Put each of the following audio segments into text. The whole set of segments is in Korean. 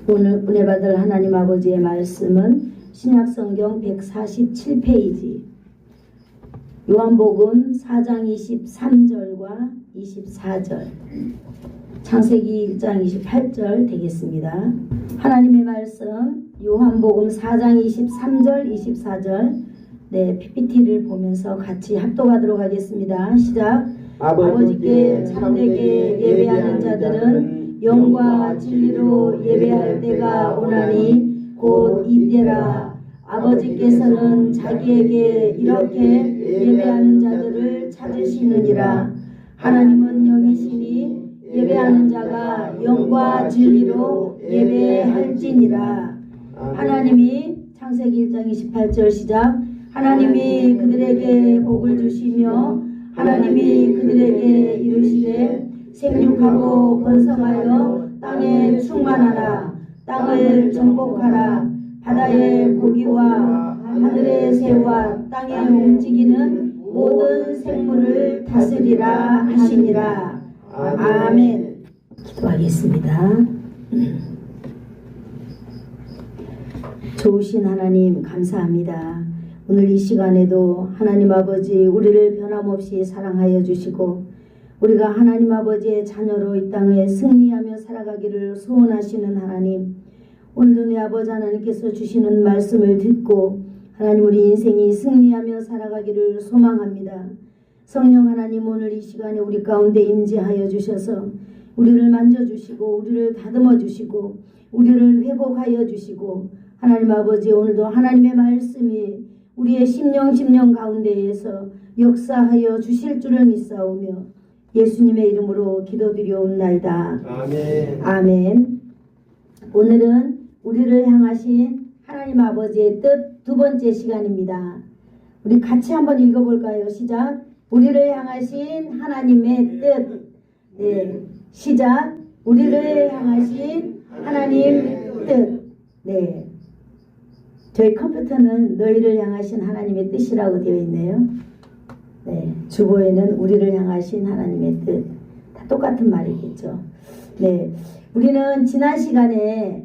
오늘 은혜 받을 하나님 아버지의 말씀은 신약성경 147페이지 요한복음 4장 23절과 24절, 창세기 1장 28절 되겠습니다. 하나님의 말씀 요한복음 4장 23절 24절 PPT를 보면서 같이 합독하도록 하겠습니다. 시작. 아버지께 참되게 예배하는 자들은 영과 진리로 예배할 때가 오나니 곧 이때라. 아버지께서는 자기에게 이렇게 예배하는 자들을 찾으시느니라. 하나님은 영이시니 예배하는 자가 영과 진리로 예배할지니라. 하나님이 창세기 1장 28절 시작. 하나님이 그들에게 복을 주시며 하나님이 그들에게 이르시되 생육하고 번성하여 땅에 충만하라. 땅을 정복하라. 바다의 고기와 하늘의 새와 땅에 움직이는 모든 생물을 다스리라 하시니라. 아멘. 기도하겠습니다. 좋으신 하나님 감사합니다. 오늘 이 시간에도 하나님 아버지 우리를 변함없이 사랑하여 주시고 우리가 하나님 아버지의 자녀로 이 땅에 승리하며 살아가기를 소원하시는 하나님, 오늘도 내 아버지 하나님께서 주시는 말씀을 듣고 하나님 우리 인생이 승리하며 살아가기를 소망합니다. 성령 하나님, 오늘 이 시간에 우리 가운데 임재하여 주셔서 우리를 만져주시고 우리를 다듬어 주시고 우리를 회복하여 주시고 하나님 아버지 오늘도 하나님의 말씀이 우리의 심령 가운데에서 역사하여 주실 줄을 믿사오며 예수님의 이름으로 기도드리옵나이다. 아멘. 아멘. 오늘은 우리를 향하신 하나님 아버지의 뜻 두 번째 시간입니다. 우리 같이 한번 읽어볼까요? 시작. 우리를 향하신 하나님의 뜻. 시작. 우리를 향하신 하나님의 뜻. 저희 컴퓨터는 너희를 향하신 하나님의 뜻이라고 되어 있네요. 주보에는 우리를 향하신 하나님의 뜻. 다 똑같은 말이겠죠. 우리는 지난 시간에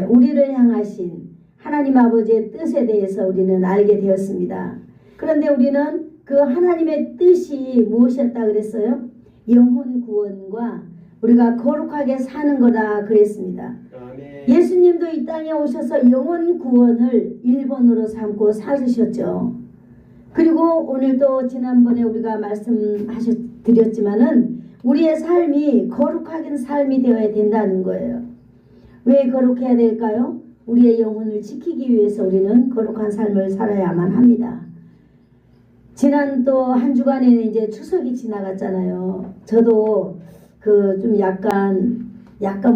우리를 향하신 하나님 아버지의 뜻에 대해서 우리는 알게 되었습니다. 그런데 우리는 그 하나님의 뜻이 무엇이었다 그랬어요? 영혼 구원과 우리가 거룩하게 사는 거다 그랬습니다. 아멘. 예수님도 이 땅에 오셔서 영혼 구원을 1번으로 삼고 살으셨죠. 그리고 오늘도 지난번에 우리가 말씀드렸지만은 우리의 삶이 거룩한 삶이 되어야 된다는 거예요. 왜 거룩해야 될까요? 우리의 영혼을 지키기 위해서 우리는 거룩한 삶을 살아야만 합니다. 지난 또 한 주간에는 이제 추석이 지나갔잖아요. 저도 그 좀 약간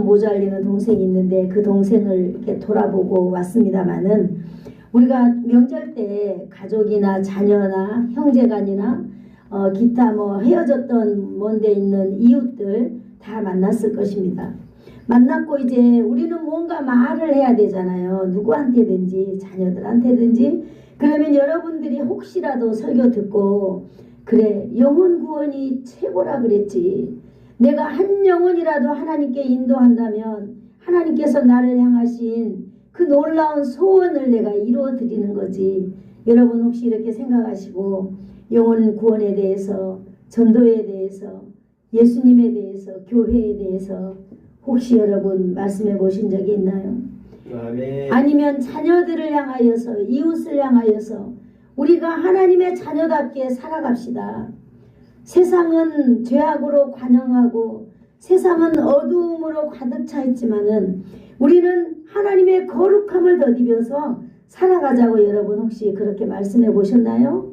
모자리는 동생이 있는데 그 동생을 이렇게 돌아보고 왔습니다만은 우리가 명절 때 가족이나 자녀나 형제간이나 기타 헤어졌던 먼 데 있는 이웃들 다 만났을 것입니다. 만났고 이제 우리는 뭔가 말을 해야 되잖아요. 누구한테든지 자녀들한테든지. 그러면 여러분들이 혹시라도 설교 듣고 그래 영혼 구원이 최고라 그랬지. 내가 한 영혼이라도 하나님께 인도한다면 하나님께서 나를 향하신 그 놀라운 소원을 내가 이루어 드리는 거지. 여러분 혹시 이렇게 생각하시고 영혼 구원에 대해서, 전도에 대해서, 예수님에 대해서, 교회에 대해서 혹시 여러분 말씀해 보신 적이 있나요? 아멘. 아니면 자녀들을 향하여서, 이웃을 향하여서 우리가 하나님의 자녀답게 살아갑시다. 세상은 죄악으로 관영하고 세상은 어두움으로 가득 차 있지만은 우리는 하나님의 거룩함을 덧입어서 살아가자고 여러분 혹시 그렇게 말씀해 보셨나요?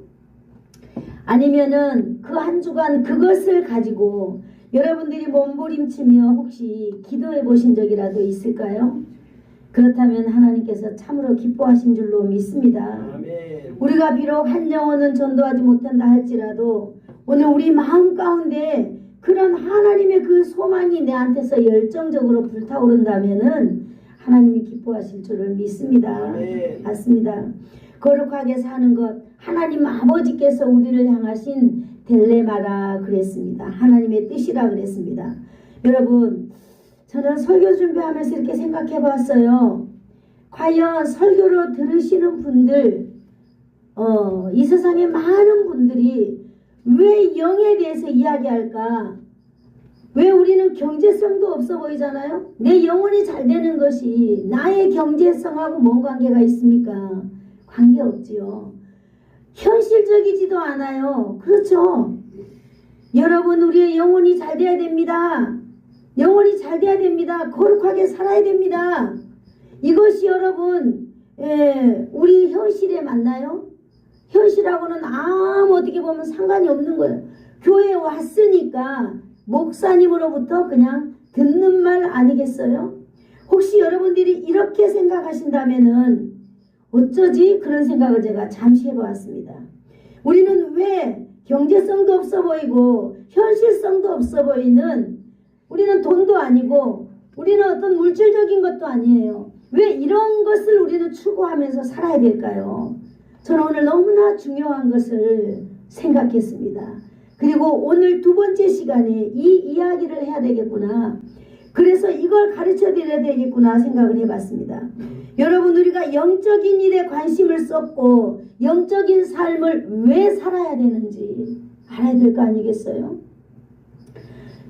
아니면은 그 한 주간 그것을 가지고 여러분들이 몸부림치며 혹시 기도해 보신 적이라도 있을까요? 그렇다면 하나님께서 참으로 기뻐하신 줄로 믿습니다. 아멘. 우리가 비록 한 영혼은 전도하지 못한다 할지라도 오늘 우리 마음 가운데 그런 하나님의 그 소망이 내한테서 열정적으로 불타오른다면은 하나님이 기뻐하실 줄을 믿습니다. 아멘. 맞습니다. 거룩하게 사는 것, 하나님 아버지께서 우리를 향하신 델레마라 그랬습니다. 하나님의 뜻이라 그랬습니다. 여러분 저는 설교 준비하면서 이렇게 생각해 봤어요. 과연 설교를 들으시는 분들, 이 세상에 많은 분들이 왜 영에 대해서 이야기할까? 왜 우리는 경제성도 없어 보이잖아요? 내 영혼이 잘 되는 것이 나의 경제성하고 뭔 관계가 있습니까? 관계없지요. 현실적이지도 않아요. 그렇죠? 여러분, 우리의 영혼이 잘 돼야 됩니다. 영혼이 잘 돼야 됩니다. 거룩하게 살아야 됩니다. 이것이 여러분, 우리 현실에 맞나요? 현실하고는 어떻게 보면 상관이 없는 거예요. 교회에 왔으니까 목사님으로부터 그냥 듣는 말 아니겠어요? 혹시 여러분들이 이렇게 생각하신다면은 어쩌지? 그런 생각을 제가 잠시 해보았습니다. 우리는 왜 경제성도 없어 보이고 현실성도 없어 보이는, 우리는 돈도 아니고 우리는 어떤 물질적인 것도 아니에요. 왜 이런 것을 우리는 추구하면서 살아야 될까요? 저는 오늘 너무나 중요한 것을 생각했습니다. 그리고 오늘 두 번째 시간에 이 이야기를 해야 되겠구나. 그래서 이걸 가르쳐 드려야 되겠구나 생각을 해봤습니다. 여러분, 우리가 영적인 일에 관심을 쏟고 영적인 삶을 왜 살아야 되는지 알아야 될 거 아니겠어요?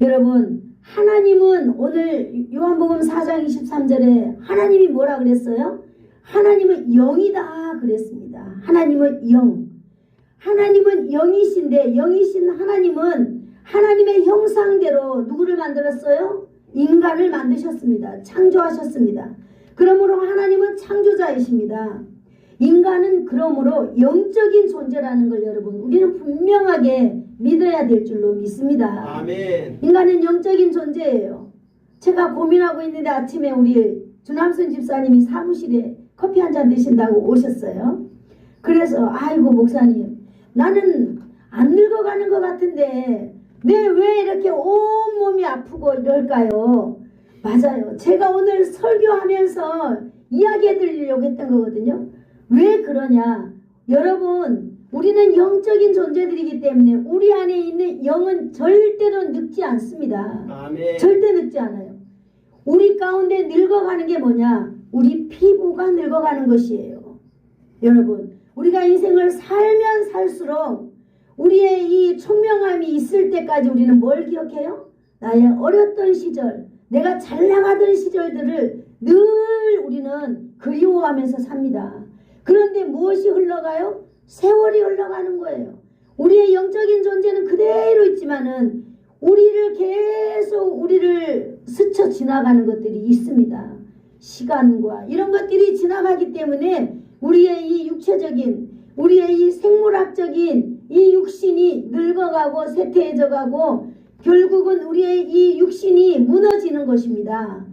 여러분, 하나님은 오늘 요한복음 4장 23절에 하나님이 뭐라 그랬어요? 하나님은 영이다 그랬습니다. 하나님은 영. 하나님은 영이신데, 영이신 하나님은 하나님의 형상대로 누구를 만들었어요? 인간을 만드셨습니다. 창조하셨습니다. 그러므로 하나님은 창조자이십니다. 인간은 그러므로 영적인 존재라는 걸 여러분, 우리는 분명하게 믿어야 될 줄로 믿습니다. 아멘. 인간은 영적인 존재예요. 제가 고민하고 있는데 아침에 우리 주남순 집사님이 사무실에 커피 한잔 드신다고 오셨어요. 그래서 아이고 목사님, 나는 안 늙어가는 것 같은데 왜 이렇게 온몸이 아프고 이럴까요? 맞아요. 제가 오늘 설교하면서 이야기해 드리려고 했던 거거든요. 왜 그러냐? 여러분, 우리는 영적인 존재들이기 때문에 우리 안에 있는 영은 절대로 늙지 않습니다. 아멘. 절대 늙지 않아요. 우리 가운데 늙어가는 게 뭐냐? 우리 피부가 늙어가는 것이에요. 여러분, 우리가 인생을 살면 살수록 우리의 이 총명함이 있을 때까지 우리는 뭘 기억해요? 나의 어렸던 시절, 내가 잘 나가던 시절들을 늘 우리는 그리워하면서 삽니다. 그런데 무엇이 흘러가요? 세월이 흘러가는 거예요. 우리의 영적인 존재는 그대로 있지만은 우리를 스쳐 지나가는 것들이 있습니다. 시간과 이런 것들이 지나가기 때문에 우리의 이 육체적인, 우리의 이 생물학적인 이 육신이 늙어가고 쇠퇴해져가고 결국은 우리의 이 육신이 무너지는 것입니다.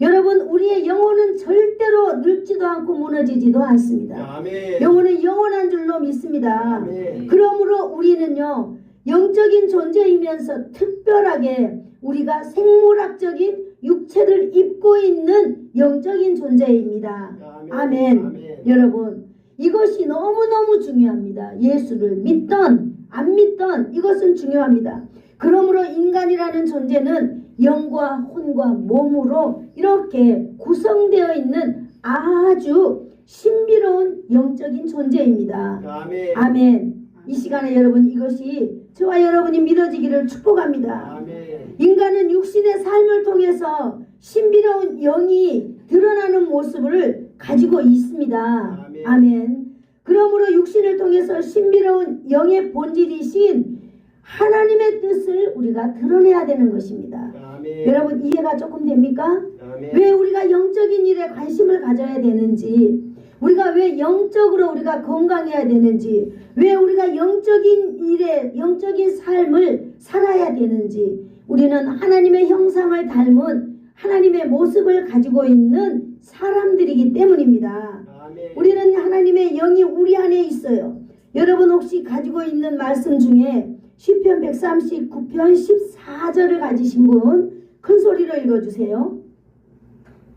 여러분, 우리의 영혼은 절대로 늙지도 않고 무너지지도 않습니다. 아멘. 영혼은 영원한 줄로 믿습니다. 아멘. 그러므로 우리는요, 영적인 존재이면서 특별하게 우리가 생물학적인 육체를 입고 있는 영적인 존재입니다. 아멘. 아멘. 여러분, 이것이 너무너무 중요합니다. 예수를 믿던 안 믿던 이것은 중요합니다. 그러므로 인간이라는 존재는 영과 혼과 몸으로 이렇게 구성되어 있는 아주 신비로운 영적인 존재입니다. 아멘. 아멘. 이 시간에 여러분, 이것이 저와 여러분이 믿어지기를 축복합니다. 아멘. 인간은 육신의 삶을 통해서 신비로운 영이 드러나는 모습을 가지고 있습니다. 아멘. 아멘. 그러므로 육신을 통해서 신비로운 영의 본질이신 하나님의 뜻을 우리가 드러내야 되는 것입니다. 아멘. 여러분, 이해가 조금 됩니까? 아멘. 왜 우리가 영적인 일에 관심을 가져야 되는지, 우리가 왜 영적으로 우리가 건강해야 되는지, 왜 우리가 영적인 일에 영적인 삶을 살아야 되는지, 우리는 하나님의 형상을 닮은 하나님의 모습을 가지고 있는 사람들이기 때문입니다. 아멘. 우리는 하나님의 영이 우리 안에 있어요. 여러분 혹시 가지고 있는 말씀 중에 시편 139편 14절을 가지신 분 큰 소리로 읽어주세요.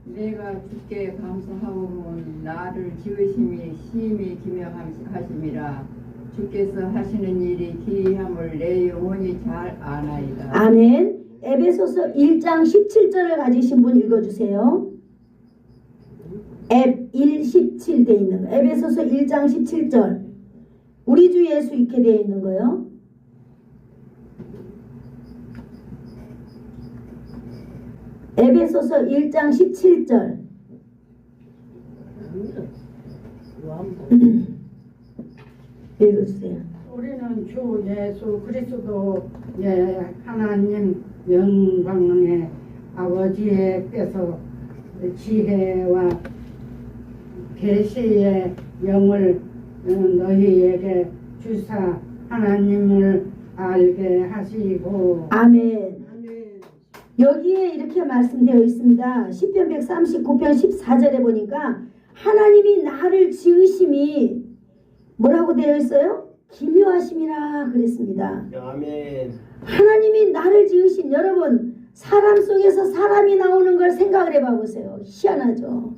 내가 주께 감사하오면 나를 지으심이 심히 기명하심이라. 주께서 하시는 일이 기이함을 내 영혼이 잘 아나이다. 아멘. 에베소서 1장 17절을 가지신 분 읽어주세요. 앱 1:17 되어 있는 거. 에베소서 1장 17절. 우리 주 예수 있게 되어 있는 거요. 에베소서 1장 17절. 읽어주세요. 우리는 주 예수 그리스도의 하나님 영광의 아버지께서 지혜와 계시의 영을 너희에게 주사 하나님을 알게 하시고. 아멘. 여기에 이렇게 말씀되어 있습니다. 시편 139편 14절에 보니까 하나님이 나를 지으심이 뭐라고 되어 있어요? 기묘하심이라 그랬습니다. 아멘. 하나님이 나를 지으신, 여러분 사람 속에서 사람이 나오는 걸 생각을 해봐 보세요. 희한하죠.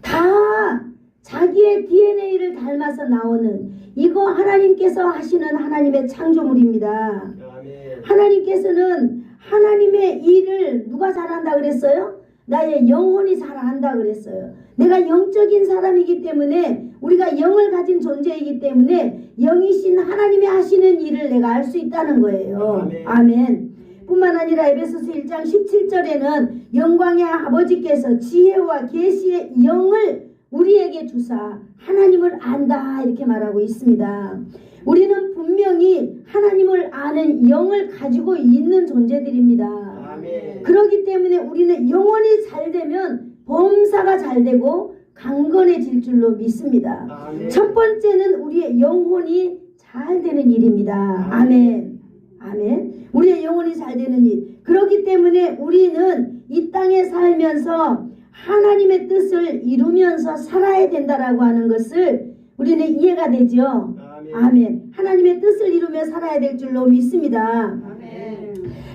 다 자기의 DNA를 닮아서 나오는, 이거 하나님께서 하시는 하나님의 창조물입니다. 아멘. 하나님께서는 하나님의 일을 누가 잘한다 그랬어요? 나의 영혼이 잘한다 그랬어요. 내가 영적인 사람이기 때문에, 우리가 영을 가진 존재이기 때문에 영이신 하나님이 하시는 일을 내가 알 수 있다는 거예요. 아멘. 아멘. 뿐만 아니라 에베소서 1장 17절에는 영광의 아버지께서 지혜와 계시의 영을 우리에게 주사 하나님을 안다 이렇게 말하고 있습니다. 우리는 분명히 하나님을 아는 영을 가지고 있는 존재들입니다. 아멘. 그렇기 때문에 우리는 영혼이 잘 되면 범사가 잘 되고 강건해질 줄로 믿습니다. 아멘. 첫 번째는 우리의 영혼이 잘 되는 일입니다. 아멘. 아멘. 우리의 영혼이 잘 되는 일. 그렇기 때문에 우리는 이 땅에 살면서 하나님의 뜻을 이루면서 살아야 된다라고 하는 것을 우리는 이해가 되죠. 아멘. 아멘. 하나님의 뜻을 이루며 살아야 될 줄로 믿습니다. 아멘.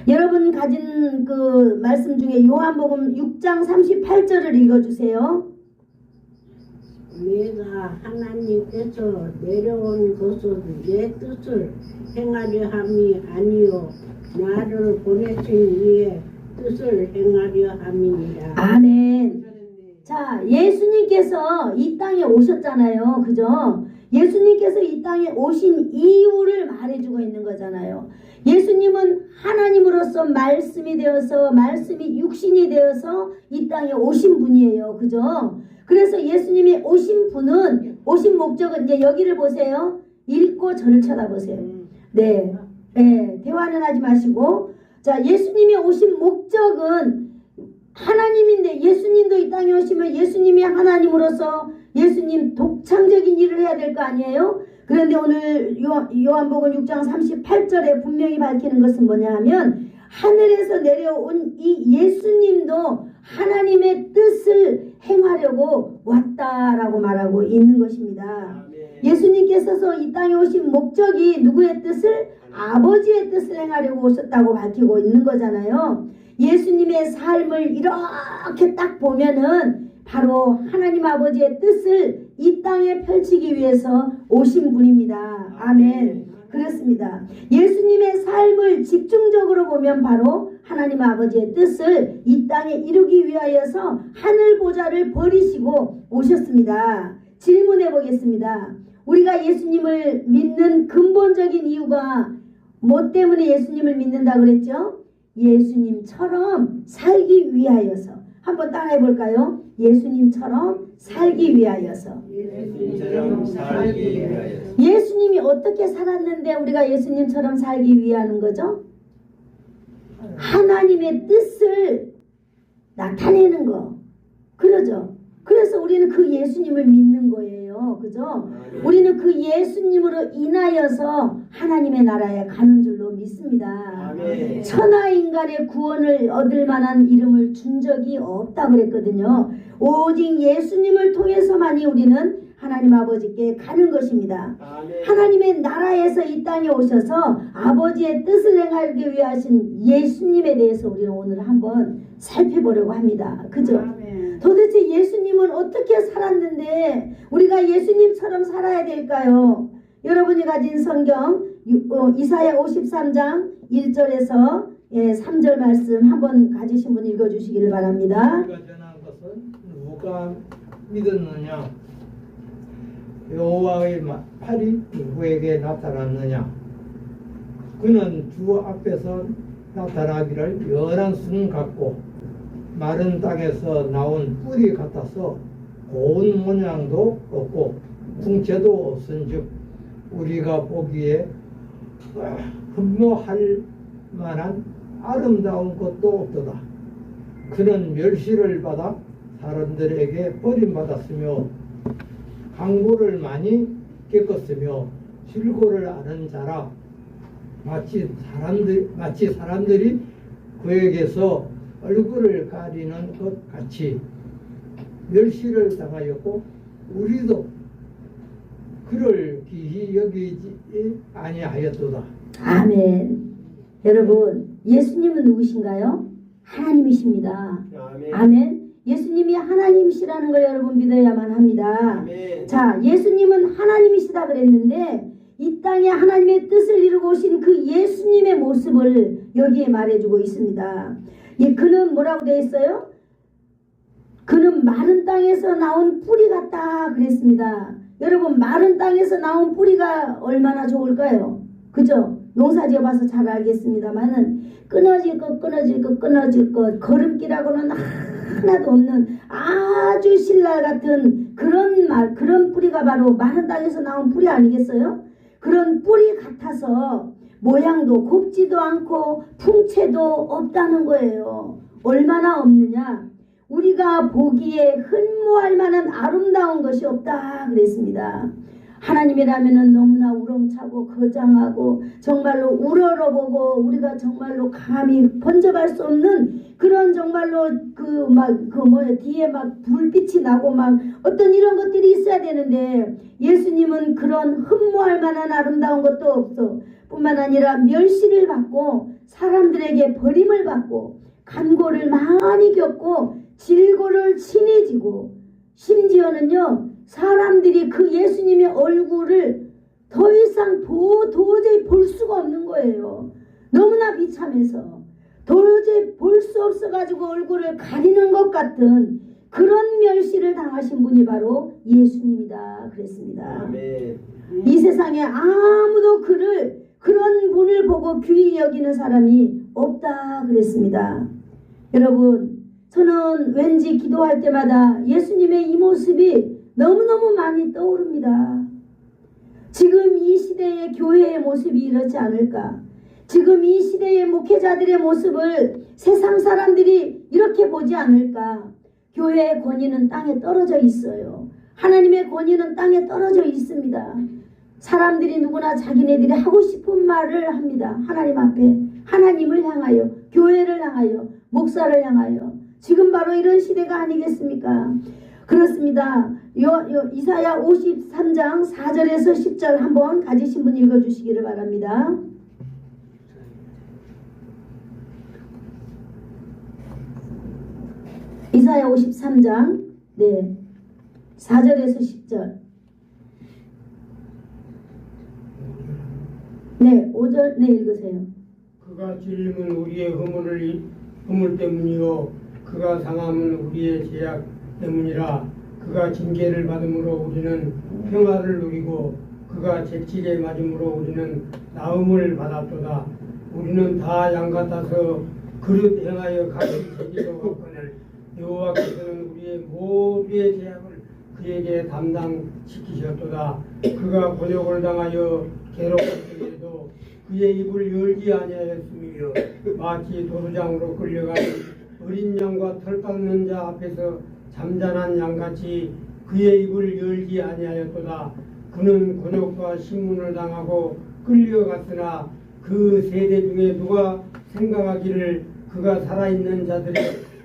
여러분 가진 그 말씀 중에 요한복음 6장 38절을 읽어주세요. 내가 하나님께서 내려온 것은 내 뜻을 행하려 함이 아니요 나를 보내신 이의 뜻을 행하려 함이니라. 아멘. 자, 예수님께서 이 땅에 오셨잖아요. 그죠? 예수님께서 이 땅에 오신 이유를 말해주고 있는 거잖아요. 예수님은 하나님으로서 말씀이 되어서, 말씀이 육신이 되어서 이 땅에 오신 분이에요. 그죠? 그래서 예수님이 오신 분은, 오신 목적은, 이제 여기를 보세요. 읽고 저를 쳐다보세요. 네. 네. 대화는 하지 마시고. 자, 예수님이 오신 목적은 하나님인데, 예수님도 이 땅에 오시면 예수님이 하나님으로서 예수님 독창적인 일을 해야 될 거 아니에요? 그런데 오늘 요한복음 6장 38절에 분명히 밝히는 것은 뭐냐 하면, 하늘에서 내려온 이 예수님도 하나님의 뜻을 행하려고 왔다라고 말하고 있는 것입니다. 아멘. 예수님께서 이 땅에 오신 목적이 누구의 뜻을? 아버지의 뜻을 행하려고 오셨다고 밝히고 있는 거잖아요. 예수님의 삶을 이렇게 딱 보면은 바로 하나님 아버지의 뜻을 이 땅에 펼치기 위해서 오신 분입니다. 아멘. 그렇습니다. 예수님의 삶을 집중적으로 보면 바로 하나님 아버지의 뜻을 이 땅에 이루기 위하여서 하늘 보좌를 버리시고 오셨습니다. 질문해 보겠습니다. 우리가 예수님을 믿는 근본적인 이유가 뭐 때문에 예수님을 믿는다 그랬죠? 예수님처럼 살기 위하여서. 한번 따라해 볼까요? 예수님처럼 살기 위하여서. 예수님처럼 살기 위하여. 예수님이 어떻게 살았는데 우리가 예수님처럼 살기 위하는 거죠? 하나님의 뜻을 나타내는 거. 그러죠? 그래서 우리는 그 예수님을 믿는 거예요. 그죠? 우리는 그 예수님으로 인하여서 하나님의 나라에 가는 줄로 믿습니다. 아멘. 천하 인간의 구원을 얻을 만한 이름을 준 적이 없다 그랬거든요. 오직 예수님을 통해서만이 우리는 하나님 아버지께 가는 것입니다. 아멘. 하나님의 나라에서 이 땅에 오셔서 아버지의 뜻을 행하기 위하신 예수님에 대해서 우리는 오늘 한번 살펴보려고 합니다. 그죠? 아멘. 도대체 예수님은 어떻게 살았는데 우리가 예수님처럼 살아야 될까요? 여러분이 가진 성경 이사야 53장 1절에서 예, 3절 말씀 한번 가지신 분 읽어주시기를 바랍니다. 우리가 전한 것은 누가 믿었느냐? 여호와의 팔이 누구에게 나타났느냐? 그는 주 앞에서 나타나기를 연한 순 같고 마른 땅에서 나온 뿌리 같아서 고운 모양도 없고 풍채도 없은즉 우리가 보기에 흠모할 만한 아름다운 것도 없도다. 그는 멸시를 받아 사람들에게 버림받았으며 강고를 많이 겪었으며 실고를 아는 자라 마치 사람들이 그에게서 얼굴을 가리는 것 같이 멸시를 당하였고 우리도 그를 귀히 여기지 아니하였도다. 아멘. 여러분, 예수님은 누구신가요? 하나님이십니다. 아멘. 아멘. 예수님이 하나님이시라는 걸 여러분 믿어야만 합니다. 아멘. 자, 예수님은 하나님이시다 그랬는데 이 땅에 하나님의 뜻을 이루고 오신 그 예수님의 모습을 여기에 말해주고 있습니다. 그는 뭐라고 되어 있어요? 그는 마른 땅에서 나온 뿌리 같다 그랬습니다. 여러분, 마른 땅에서 나온 뿌리가 얼마나 좋을까요? 그죠? 농사지어 봐서 잘 알겠습니다만은 끊어질 것 걸음길하고는 하나도 없는 아주 신랄 같은 그런 뿌리가 바로 마른 땅에서 나온 뿌리 아니겠어요? 그런 뿌리 같아서 모양도 곱지도 않고 풍채도 없다는 거예요. 얼마나 없느냐? 우리가 보기에 흠모할 만한 아름다운 것이 없다 그랬습니다. 하나님이라면 너무나 우렁차고 거장하고 정말로 우러러보고 우리가 정말로 감히 번져갈 수 없는 그런 정말로 뒤에 막 불빛이 나고 막 어떤 이런 것들이 있어야 되는데 예수님은 그런 흠모할 만한 아름다운 것도 없어 뿐만 아니라 멸시를 받고 사람들에게 버림을 받고 간고를 많이 겪고 질고를 친해지고 심지어는요 사람들이 그 예수님의 얼굴을 더 이상 도저히 볼 수가 없는 거예요. 너무나 비참해서 도저히 볼 수 없어가지고 얼굴을 가리는 것 같은 그런 멸시를 당하신 분이 바로 예수님이다 그랬습니다. 아멘. 이 세상에 아무도 그런 분을 보고 귀히 여기는 사람이 없다 그랬습니다. 여러분, 저는 왠지 기도할 때마다 예수님의 이 모습이 너무너무 많이 떠오릅니다. 지금 이 시대의 교회의 모습이 이렇지 않을까? 지금 이 시대의 목회자들의 모습을 세상 사람들이 이렇게 보지 않을까? 교회의 권위는 땅에 떨어져 있어요. 하나님의 권위는 땅에 떨어져 있습니다. 사람들이 누구나 자기네들이 하고 싶은 말을 합니다. 하나님 앞에, 하나님을 향하여, 교회를 향하여, 목사를 향하여. 지금 바로 이런 시대가 아니겠습니까? 그렇습니다. 이사야 53장 4절에서 10절 한번 가지신 분 읽어주시기를 바랍니다. 이사야 53장 4절에서 10절 5절 읽으세요. 그가 찔림은 우리의 허물 때문이요 그가 상함은 우리의 죄악 때문이라. 그가 징계를 받음으로 우리는 평화를 누리고 그가 채찍에 맞음으로 우리는 나음을 받았도다. 우리는 다 양 같아서 그릇 행하여 각기 제기로 갔거늘 여호와께서는 우리의 모두의 죄악을 그에게 담당시키셨도다. 그가 곤욕을 당하여 괴롭혔음에도 그의 입을 열지 아니하였으며 마치 도루장으로 끌려가는 어린 양과 털 깎는 자 앞에서 잠잠한 양같이 그의 입을 열지 아니하였도다. 그는 곤욕과 신문을 당하고 끌려갔으나 그 세대 중에 누가 생각하기를 그가 살아있는 자들의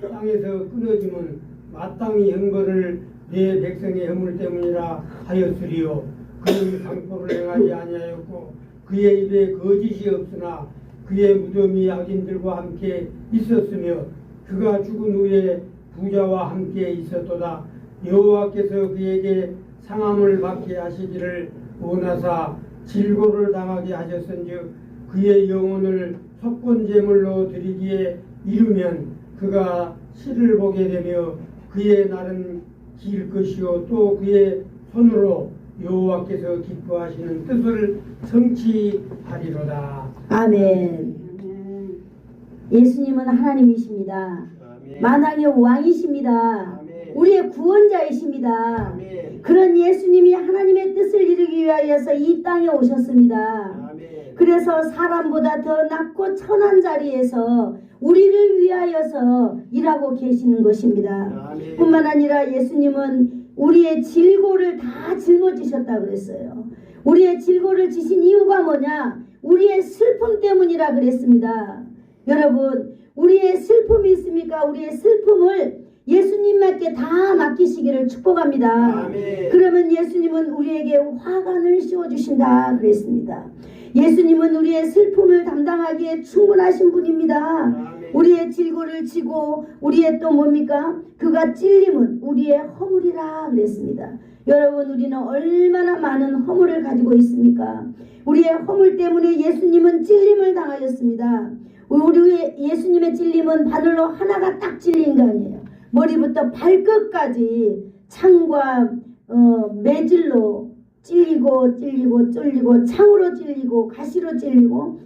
땅에서 끊어짐은 마땅히 형벌을 내 백성의 허물 때문이라 하였으리요. 그는 상포를 행하지 아니하였고 그의 입에 거짓이 없으나 그의 무덤이 악인들과 함께 있었으며 그가 죽은 후에 부자와 함께 있었도다. 여호와께서 그에게 상함을 받게 하시기를 원하사 질고를 당하게 하셨은즉 그의 영혼을 속건제물로 드리기에 이르면 그가 실을 보게 되며 그의 날은 길 것이요 또 그의 손으로 여호와께서 기뻐하시는 뜻을 성취하리로다. 아멘. 예수님은 하나님이십니다. 아멘. 만왕의 왕이십니다. 아멘. 우리의 구원자이십니다. 아멘. 그런 예수님이 하나님의 뜻을 이루기 위하여서 이 땅에 오셨습니다. 아멘. 그래서 사람보다 더 낮고 천한 자리에서 우리를 위하여서 일하고 계시는 것입니다. 아멘. 뿐만 아니라 예수님은 우리의 질고를 다 짊어지셨다 그랬어요. 우리의 질고를 지신 이유가 뭐냐? 우리의 슬픔 때문이라 그랬습니다. 여러분, 우리의 슬픔이 있습니까? 우리의 슬픔을 예수님께 다 맡기시기를 축복합니다. 아멘. 그러면 예수님은 우리에게 화관을 씌워주신다 그랬습니다. 예수님은 우리의 슬픔을 담당하기에 충분하신 분입니다. 아멘. 우리의 질고를 지고 우리의 또 뭡니까? 그가 찔림은 우리의 허물이라 그랬습니다. 여러분, 우리는 얼마나 많은 허물을 가지고 있습니까? 우리의 허물 때문에 예수님은 찔림을 당하셨습니다. 우리의 예수님의 찔림은 바늘로 하나가 딱 찔린 거 아니에요. 머리부터 발끝까지 창과 매질로 찔리고 창으로 찔리고 가시로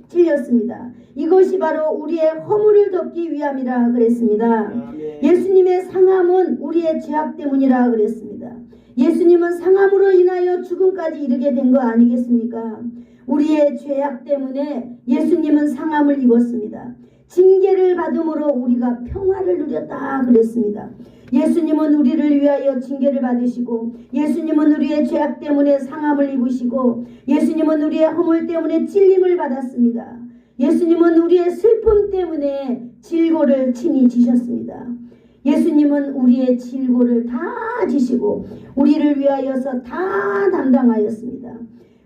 찔렸습니다. 이것이 바로 우리의 허물을 덮기 위함이라 그랬습니다. 아멘. 예수님의 상함은 우리의 죄악 때문이라 그랬습니다. 예수님은 상함으로 인하여 죽음까지 이르게 된 거 아니겠습니까? 우리의 죄악 때문에 예수님은 상함을 입었습니다. 징계를 받음으로 우리가 평화를 누렸다 그랬습니다. 예수님은 우리를 위하여 징계를 받으시고, 예수님은 우리의 죄악 때문에 상함을 입으시고, 예수님은 우리의 허물 때문에 찔림을 받았습니다. 예수님은 우리의 슬픔 때문에 질고를 친히 지셨습니다. 예수님은 우리의 질고를 다 지시고 우리를 위하여서 다 담당하였습니다.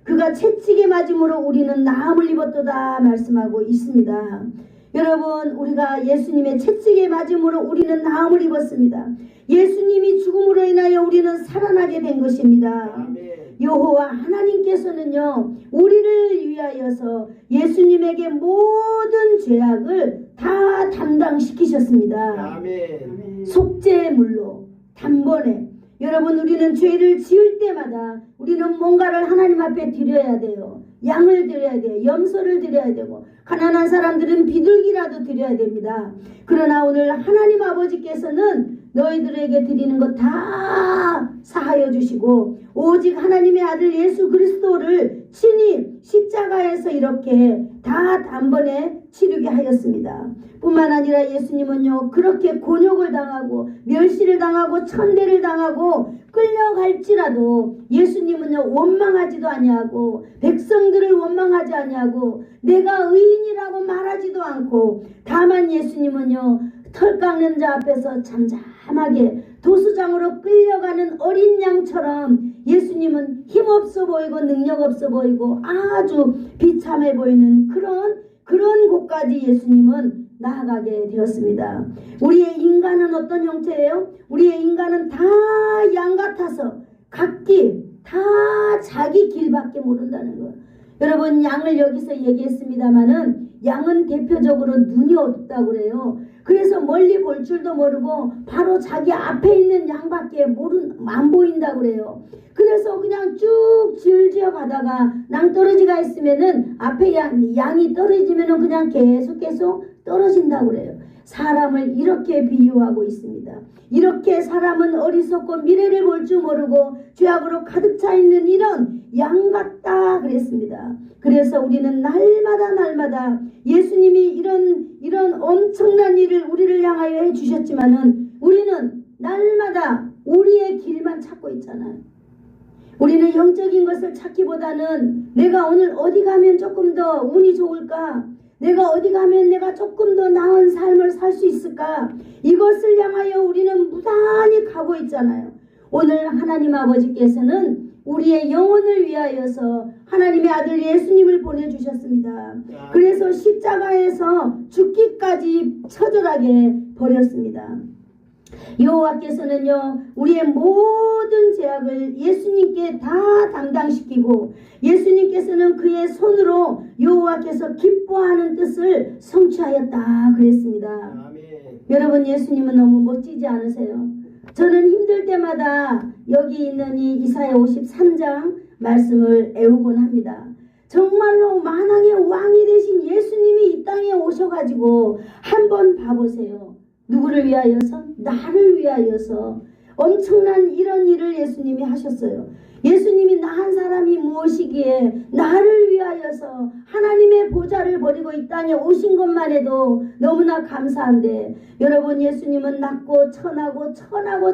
그가 채찍에 맞음으로 우리는 나음을 입었도다 말씀하고 있습니다. 여러분, 우리가 예수님의 채찍에 맞음으로 우리는 나음을 입었습니다. 예수님이 죽음으로 인하여 우리는 살아나게 된 것입니다. 아멘. 여호와 하나님께서는요, 우리를 위하여서 예수님에게 모든 죄악을 다 담당시키셨습니다. 아멘. 속죄물로 단번에. 여러분, 우리는 죄를 지을 때마다 우리는 뭔가를 하나님 앞에 드려야 돼요. 양을 드려야 돼요. 염소를 드려야 되고, 가난한 사람들은 비둘기라도 드려야 됩니다. 그러나 오늘 하나님 아버지께서는 너희들에게 드리는 것 다 사하여 주시고, 오직 하나님의 아들 예수 그리스도를 친히 십자가에서 이렇게 다 단번에 치르게 하였습니다. 뿐만 아니라 예수님은요, 그렇게 곤욕을 당하고 멸시를 당하고 천대를 당하고 끌려갈지라도 예수님은요, 원망하지도 아니하고 백성들을 원망하지 아니하고 내가 의인이라고 말하지도 않고, 다만 예수님은요, 털 깎는 자 앞에서 잠잠하게 도수장으로 끌려가는 어린 양처럼 예수님은 힘없어 보이고 능력 없어 보이고 아주 비참해 보이는 그런 곳까지 예수님은 나아가게 되었습니다. 우리의 인간은 어떤 형태예요? 우리의 인간은 다 양 같아서 각기 다 자기 길밖에 모른다는 거예요. 여러분, 양을 여기서 얘기했습니다마는 양은 대표적으로 눈이 어둡다고 그래요. 그래서 멀리 볼 줄도 모르고 바로 자기 앞에 있는 양밖에 안 보인다고 그래요. 그래서 그냥 쭉 질지어 가다가 낭떠러지가 있으면은 앞에 양이 떨어지면은 그냥 계속 떨어진다고 그래요. 사람을 이렇게 비유하고 있습니다. 이렇게 사람은 어리석고 미래를 볼 줄 모르고 죄악으로 가득 차 있는 이런 양 같다 그랬습니다. 그래서 우리는 날마다 예수님이 이런 엄청난 일을 우리를 향하여 해주셨지만은 우리는 날마다 우리의 길만 찾고 있잖아요. 우리는 영적인 것을 찾기보다는 내가 오늘 어디 가면 조금 더 운이 좋을까? 내가 어디 가면 내가 조금 더 나은 삶을 살 수 있을까? 이것을 향하여 우리는 무단히 가고 있잖아요. 오늘 하나님 아버지께서는 우리의 영혼을 위하여서 하나님의 아들 예수님을 보내주셨습니다. 그래서 십자가에서 죽기까지 처절하게 버렸습니다. 여호와께서는요 우리의 모든 죄악을 예수님께 다 담당시키고 예수님께서는 그의 손으로 여호와께서 기뻐하는 뜻을 성취하였다 그랬습니다. 아멘. 여러분 예수님은 너무 멋지지 않으세요? 저는 힘들 때마다 여기 있는 이 이사야 53장 말씀을 애우곤 합니다. 정말로 만왕의 왕이 되신 예수님이 이 땅에 오셔가지고 한번 봐보세요. 누구를 위하여서? 나를 위하여서 엄청난 이런 일을 예수님이 하셨어요. 예수님이 나 한 사람이 무엇이기에 나를 위하여서 하나님의 보좌를 버리고 이 땅에 오신 것만 해도 너무나 감사한데 여러분 예수님은 낮고 천하고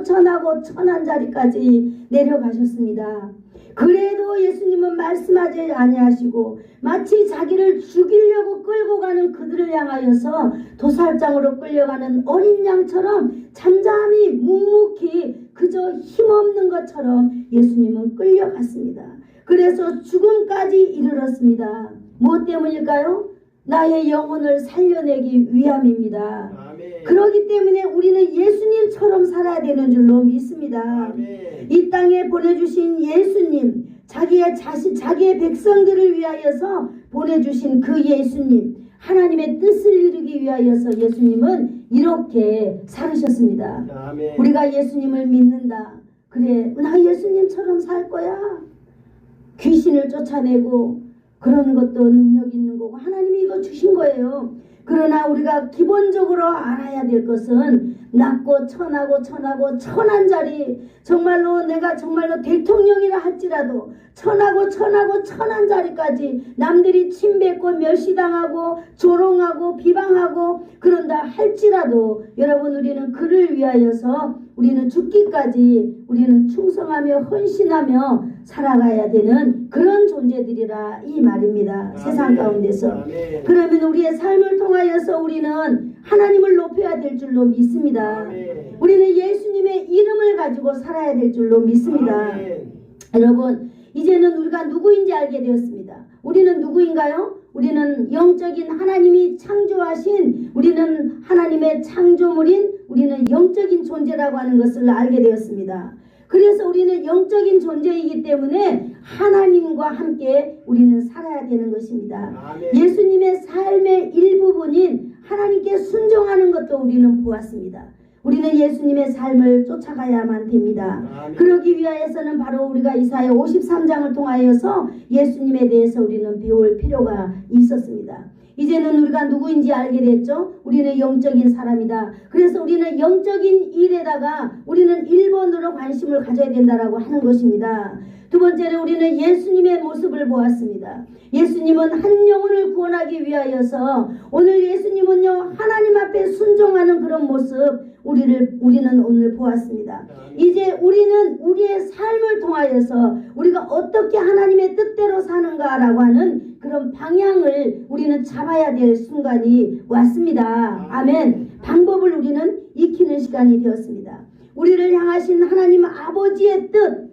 천한 자리까지 내려가셨습니다. 그래도 예수님은 말씀하지 아니하시고 마치 자기를 죽이려고 끌고 가는 그들을 향하여서 도살장으로 끌려가는 어린 양처럼 잠잠히 묵묵히 그저 힘없는 것처럼 예수님은 끌려갔습니다. 그래서 죽음까지 이르렀습니다. 무엇 때문일까요? 나의 영혼을 살려내기 위함입니다. 아멘. 그렇기 때문에 우리는 예수님처럼 살아야 되는 줄로 믿습니다. 아멘. 이 땅에 보내주신 예수님, 자기의 백성들을 위하여서 보내주신 그 예수님, 하나님의 뜻을 이루기 위하여서 예수님은 이렇게 살으셨습니다. 아멘. 우리가 예수님을 믿는다. 그래, 나 예수님처럼 살 거야. 귀신을 쫓아내고 그런 것도 능력 있는 거고 하나님이 이거 주신 거예요. 그러나 우리가 기본적으로 알아야 될 것은 낮고 천한 자리, 정말로 내가 정말로 대통령이라 할지라도 천한 자리까지 남들이 침뱉고 멸시당하고 조롱하고 비방하고 그런다 할지라도 여러분 우리는 그를 위하여서 우리는 죽기까지 우리는 충성하며 헌신하며 살아가야 되는 그런 존재들이라 이 말입니다. 아멘. 세상 가운데서. 아멘. 그러면 우리의 삶을 통하여서 우리는 하나님을 높여야 될 줄로 믿습니다. 아멘. 우리는 예수님의 이름을 가지고 살아야 될 줄로 믿습니다. 아멘. 여러분 이제는 우리가 누구인지 알게 되었습니다. 우리는 누구인가요? 우리는 영적인 하나님이 창조하신 우리는 하나님의 창조물인 우리는 영적인 존재라고 하는 것을 알게 되었습니다. 그래서 우리는 영적인 존재이기 때문에 하나님과 함께 우리는 살아야 되는 것입니다. 아멘. 예수님의 삶의 일부분인 하나님께 순종하는 것도 우리는 보았습니다. 우리는 예수님의 삶을 쫓아가야만 됩니다. 아멘. 그러기 위하여서는 바로 우리가 이사야 53장을 통하여서 예수님에 대해서 우리는 배울 필요가 있었습니다. 이제는 우리가 누구인지 알게 됐죠? 우리는 영적인 사람이다. 그래서 우리는 영적인 일에다가 우리는 1번으로 관심을 가져야 된다라고 하는 것입니다. 두 번째로 우리는 예수님의 모습을 보았습니다. 예수님은 한 영혼을 구원하기 위하여서 오늘 예수님은요 하나님 앞에 순종하는 그런 모습 우리는 오늘 보았습니다. 이제 우리는 우리의 삶을 통하여서 우리가 어떻게 하나님의 뜻대로 사는가라고 하는 그런 방향을 우리는 잡아야 될 순간이 왔습니다. 아멘. 방법을 우리는 익히는 시간이 되었습니다. 우리를 향하신 하나님 아버지의 뜻,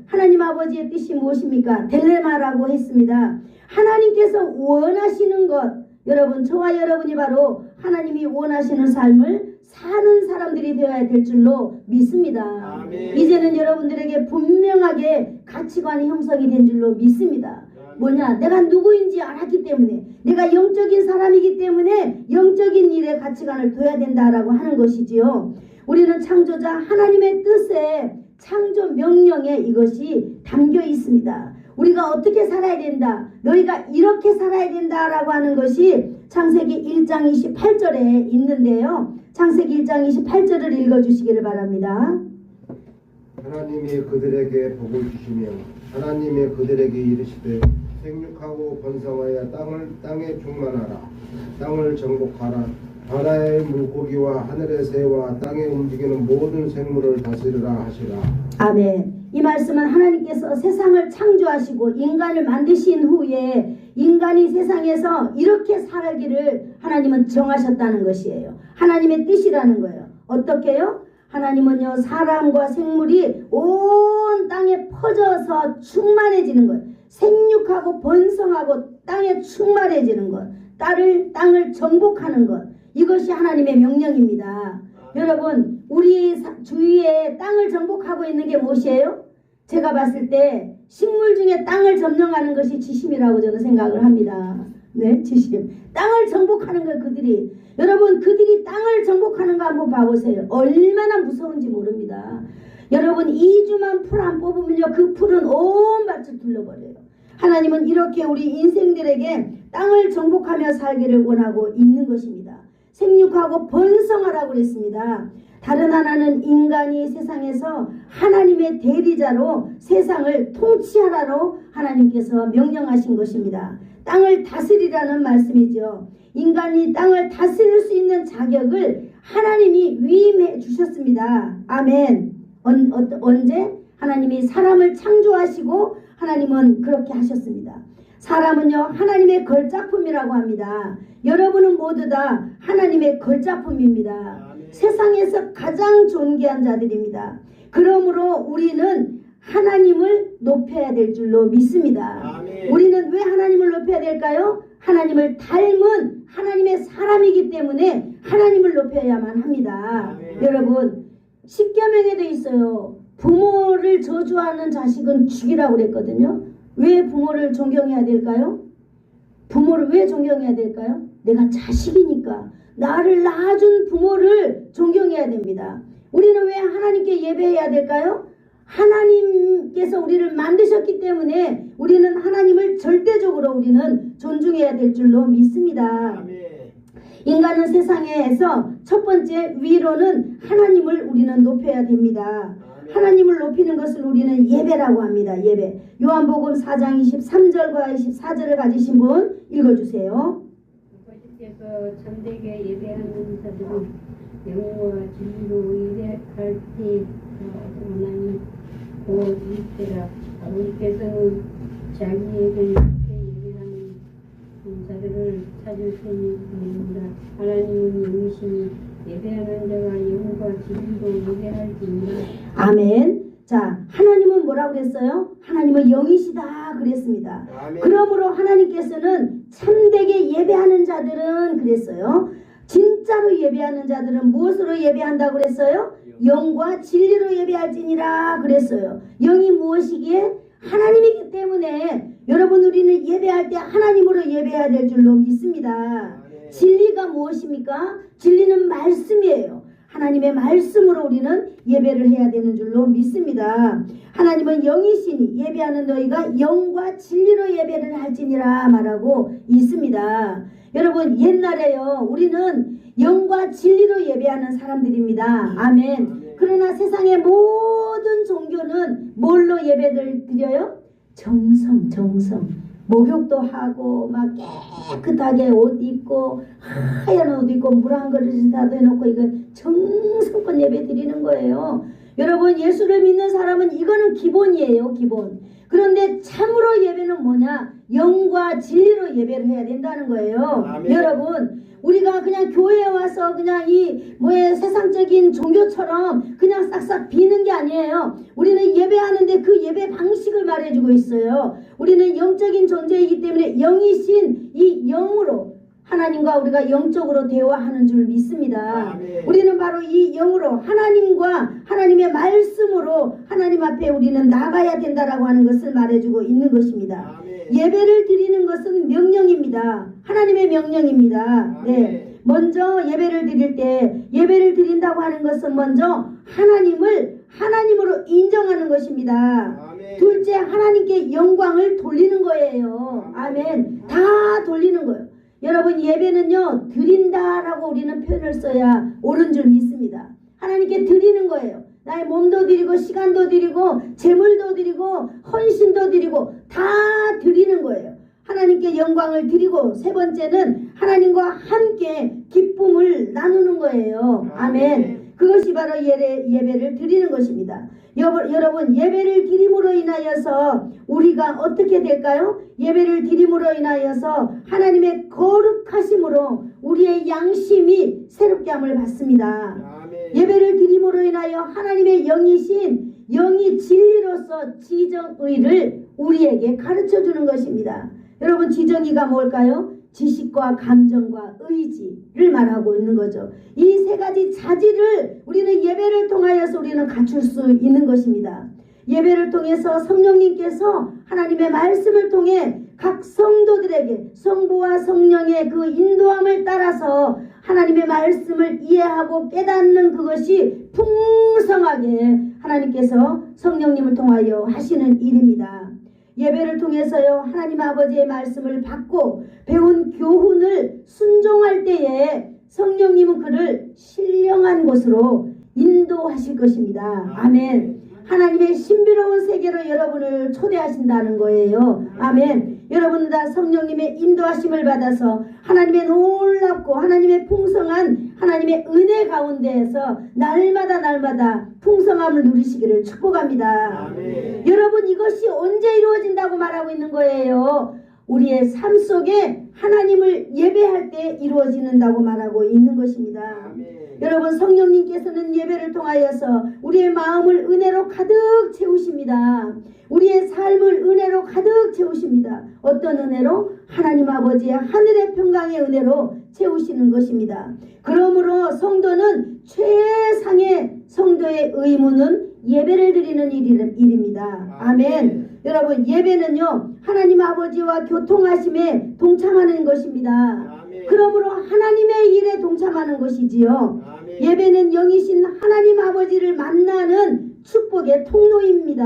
하나님 아버지의 뜻이 무엇입니까? 델레마라고 했습니다. 하나님께서 원하시는 것, 여러분 저와 여러분이 바로 하나님이 원하시는 삶을 사는 사람들이 되어야 될 줄로 믿습니다. 아멘. 이제는 여러분들에게 분명하게 가치관이 형성이 된 줄로 믿습니다. 뭐냐? 내가 누구인지 알았기 때문에 내가 영적인 사람이기 때문에 영적인 일에 가치관을 둬야 된다라고 하는 것이지요. 우리는 창조자 하나님의 뜻에 창조 명령에 이것이 담겨 있습니다. 우리가 어떻게 살아야 된다, 너희가 이렇게 살아야 된다라고 하는 것이 창세기 1장 28절에 있는데요. 창세기 1장 28절을 읽어주시기를 바랍니다. 하나님이 그들에게 복을 주시며 하나님이 그들에게 이르시되 생육하고 번성하여 땅에 충만하라. 땅을 정복하라. 바다의 물고기와 하늘의 새와 땅에 움직이는 모든 생물을 다스리라 하시라. 아멘. 이 말씀은 하나님께서 세상을 창조하시고 인간을 만드신 후에 인간이 세상에서 이렇게 살기를 하나님은 정하셨다는 것이에요. 하나님의 뜻이라는 거예요. 어떻게요? 하나님은요 사람과 생물이 온 땅에 퍼져서 충만해지는 것, 생육하고 번성하고 땅에 충만해지는 것, 땅을 정복하는 것, 이것이 하나님의 명령입니다. 여러분 우리 주위에 땅을 정복하고 있는 게 무엇이에요? 제가 봤을 때 식물 중에 땅을 점령하는 것이 지심이라고 저는 생각을 합니다. 네, 지심. 땅을 정복하는 거예요, 그들이. 여러분, 그들이 땅을 정복하는 거 한번 봐보세요. 얼마나 무서운지 모릅니다. 여러분, 2주만 풀 안 뽑으면요, 그 풀은 온 밭을 둘러버려요. 하나님은 이렇게 우리 인생들에게 땅을 정복하며 살기를 원하고 있는 것입니다. 생육하고 번성하라고 그랬습니다. 다른 하나는 인간이 세상에서 하나님의 대리자로 세상을 통치하라로 하나님께서 명령하신 것입니다. 땅을 다스리라는 말씀이죠. 인간이 땅을 다스릴 수 있는 자격을 하나님이 위임해 주셨습니다. 아멘. 언제? 하나님이 사람을 창조하시고 하나님은 그렇게 하셨습니다. 사람은요 하나님의 걸작품이라고 합니다. 여러분은 모두 다 하나님의 걸작품입니다. 세상에서 가장 존귀한 자들입니다. 그러므로 우리는 하나님을 높여야 될 줄로 믿습니다. 아멘. 우리는 왜 하나님을 높여야 될까요? 하나님을 닮은 하나님의 사람이기 때문에 하나님을 높여야만 합니다. 아멘. 여러분 십계명에 돼 있어요. 부모를 저주하는 자식은 죽이라고 그랬거든요. 왜 부모를 존경해야 될까요? 부모를 왜 존경해야 될까요? 내가 자식이니까 나를 낳아준 부모를 존경해야 됩니다. 우리는 왜 하나님께 예배해야 될까요? 하나님께서 우리를 만드셨기 때문에 우리는 하나님을 절대적으로 우리는 존중해야 될 줄로 믿습니다. 아멘. 인간은 세상에서 첫 번째 위로는 하나님을 우리는 높여야 됩니다. 하나님을 높이는 것을 우리는 예배라고 합니다. 예배. 요한복음 4장 23절과 24절을 가지신 분 읽어주세요. 아버지께서 참되게 예배하는 자들은 영과 진리로 예배할 때 원하니 곧 이때라. 아버지께서는 자기에게 예배하는 자들을 찾으시니라. 하나님은 영이시니 예배하는 자가 영과 진리로 예배할지니라. 아멘. 자, 하나님은 뭐라고 그랬어요? 하나님은 영이시다 그랬습니다. 아멘. 그러므로 하나님께서는 참되게 예배하는 자들은 그랬어요. 진짜로 예배하는 자들은 무엇으로 예배한다고 그랬어요? 영과 진리로 예배할지니라 그랬어요. 영이 무엇이기에? 하나님이기 때문에 여러분 우리는 예배할 때 하나님으로 예배해야 될 줄로 믿습니다. 진리가 무엇입니까? 진리는 말씀이에요. 하나님의 말씀으로 우리는 예배를 해야 되는 줄로 믿습니다. 하나님은 영이시니 예배하는 너희가 영과 진리로 예배를 할지니라 말하고 있습니다. 여러분 옛날에요 우리는 영과 진리로 예배하는 사람들입니다. 아멘. 그러나 세상의 모든 종교는 뭘로 예배를 드려요? 정성. 목욕도 하고 막 깨끗하게 옷 입고 하얀 옷 입고 물 한 그릇이라도 해놓고 이거 정성껏 예배 드리는 거예요. 여러분 예수를 믿는 사람은 이거는 기본이에요. 기본. 그런데 참으로 예배는 뭐냐? 영과 진리로 예배를 해야 된다는 거예요. 아멘. 여러분 우리가 그냥 교회에 와서 그냥 이 세상적인 종교처럼 그냥 싹싹 비는 게 아니에요. 우리는 예배하는데 그 예배 방식을 말해주고 있어요. 우리는 영적인 존재이기 때문에 영이신 이 영으로 하나님과 우리가 영적으로 대화하는 줄 믿습니다. 아멘. 우리는 바로 이 영으로 하나님과 하나님의 말씀으로 하나님 앞에 우리는 나가야 된다라고 하는 것을 말해주고 있는 것입니다. 아멘. 예배를 드리는 것은 명령입니다. 하나님의 명령입니다. 네. 먼저 예배를 드릴 때 예배를 드린다고 하는 것은 먼저 하나님을 하나님으로 인정하는 것입니다. 아멘. 둘째 하나님께 영광을 돌리는 거예요. 아멘. 다 돌리는 거예요. 여러분 예배는요 드린다라고 우리는 표현을 써야 옳은 줄 믿습니다. 하나님께 드리는 거예요. 나의 몸도 드리고 시간도 드리고 재물도 드리고 헌신도 드리고 다 드리는 거예요. 하나님께 영광을 드리고 세 번째는 하나님과 함께 기쁨을 나누는 거예요. 아멘. 그것이 바로 예배를 드리는 것입니다. 여러분 예배를 드림으로 인하여서 우리가 어떻게 될까요? 예배를 드림으로 인하여서 하나님의 거룩하심으로 우리의 양심이 새롭게 함을 받습니다. 아멘. 예배를 드림으로 인하여 하나님의 영이신 영이 진리로서 지정의를 우리에게 가르쳐 주는 것입니다. 여러분 지정의가 뭘까요? 지식과 감정과 의지를 말하고 있는 거죠. 이 세 가지 자질을 우리는 예배를 통하여서 우리는 갖출 수 있는 것입니다. 예배를 통해서 성령님께서 하나님의 말씀을 통해 각 성도들에게 성부와 성령의 그 인도함을 따라서 하나님의 말씀을 이해하고 깨닫는 그것이 풍성하게 하나님께서 성령님을 통하여 하시는 일입니다. 예배를 통해서요 하나님 아버지의 말씀을 받고 배운 교훈을 순종할 때에 성령님은 그를 신령한 곳으로 인도하실 것입니다. 아멘. 하나님의 신비로운 세계로 여러분을 초대하신다는 거예요. 아멘. 여러분은 다 성령님의 인도하심을 받아서 하나님의 놀랍고 하나님의 풍성한 하나님의 은혜 가운데에서 날마다 풍성함을 누리시기를 축복합니다. 아멘. 여러분 이것이 언제 이루어진다고 말하고 있는 거예요? 우리의 삶 속에 하나님을 예배할 때 이루어진다고 말하고 있는 것입니다. 아멘. 여러분 성령님께서는 예배를 통하여서 우리의 마음을 은혜로 가득 채우십니다. 우리의 삶을 은혜로 가득 채우십니다. 어떤 은혜로? 하나님 아버지의 하늘의 평강의 은혜로 채우시는 것입니다. 그러므로 성도는 최상의 성도의 의무는 예배를 드리는 일입니다. 아멘. 여러분 예배는요 하나님 아버지와 교통하심에 동참하는 것입니다. 아멘. 그러므로 하나님의 일에 동참하는 것이지요. 아멘. 예배는 영이신 하나님 아버지를 만나는 축복의 통로입니다.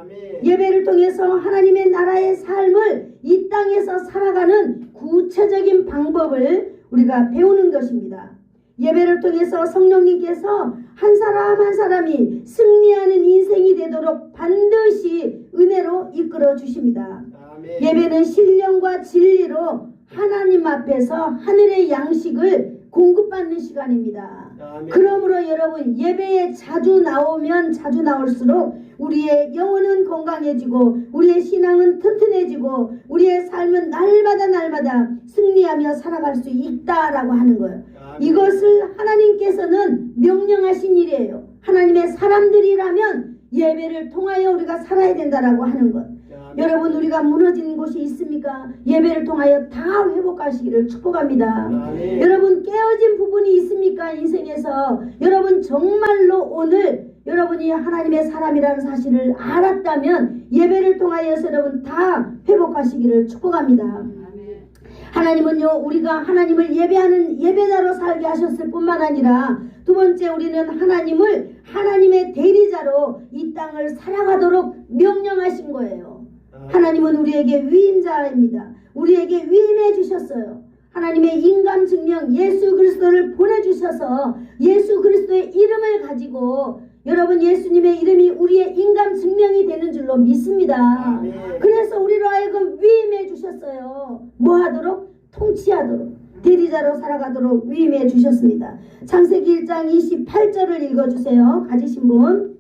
아멘. 예배를 통해서 하나님의 나라의 삶을 이 땅에서 살아가는 구체적인 방법을 우리가 배우는 것입니다. 예배를 통해서 성령님께서 한 사람 한 사람이 승리하는 인생이 되도록 반드시 은혜로 이끌어 주십니다. 아멘. 예배는 신령과 진리로 하나님 앞에서 하늘의 양식을 공급받는 시간입니다. 아멘. 그러므로 여러분 예배에 자주 나오면 자주 나올수록 우리의 영혼은 건강해지고 우리의 신앙은 튼튼해지고 우리의 삶은 날마다 승리하며 살아갈 수 있다라고 하는 거예요. 아멘. 이것을 하나님께서는 명령하신 일이에요. 하나님의 사람들이라면 예배를 통하여 우리가 살아야 된다라고 하는 것. 아멘. 여러분 우리가 무너진 곳이 있습니까? 예배를 통하여 다 회복하시기를 축복합니다. 아멘. 여러분 깨어진 부분이 있습니까? 인생에서 여러분 정말로 오늘 여러분이 하나님의 사람이라는 사실을 알았다면 예배를 통하여서 여러분 다 회복하시기를 축복합니다. 아멘. 하나님은요 우리가 하나님을 예배하는 예배자로 살게 하셨을 뿐만 아니라 두 번째 우리는 하나님을 하나님의 대리자로 이 땅을 살아가도록 명령하신 거예요. 하나님은 우리에게 위임자입니다. 우리에게 위임해 주셨어요. 하나님의 인감 증명 예수 그리스도를 보내주셔서 예수 그리스도의 이름을 가지고 여러분 예수님의 이름이 우리의 인감 증명이 되는 줄로 믿습니다. 아멘. 그래서 우리로 하여금 위임해 주셨어요. 뭐 하도록? 통치하도록 대리자로 살아가도록 위임해 주셨습니다. 창세기 1장 28절을 읽어주세요. 가지신 분.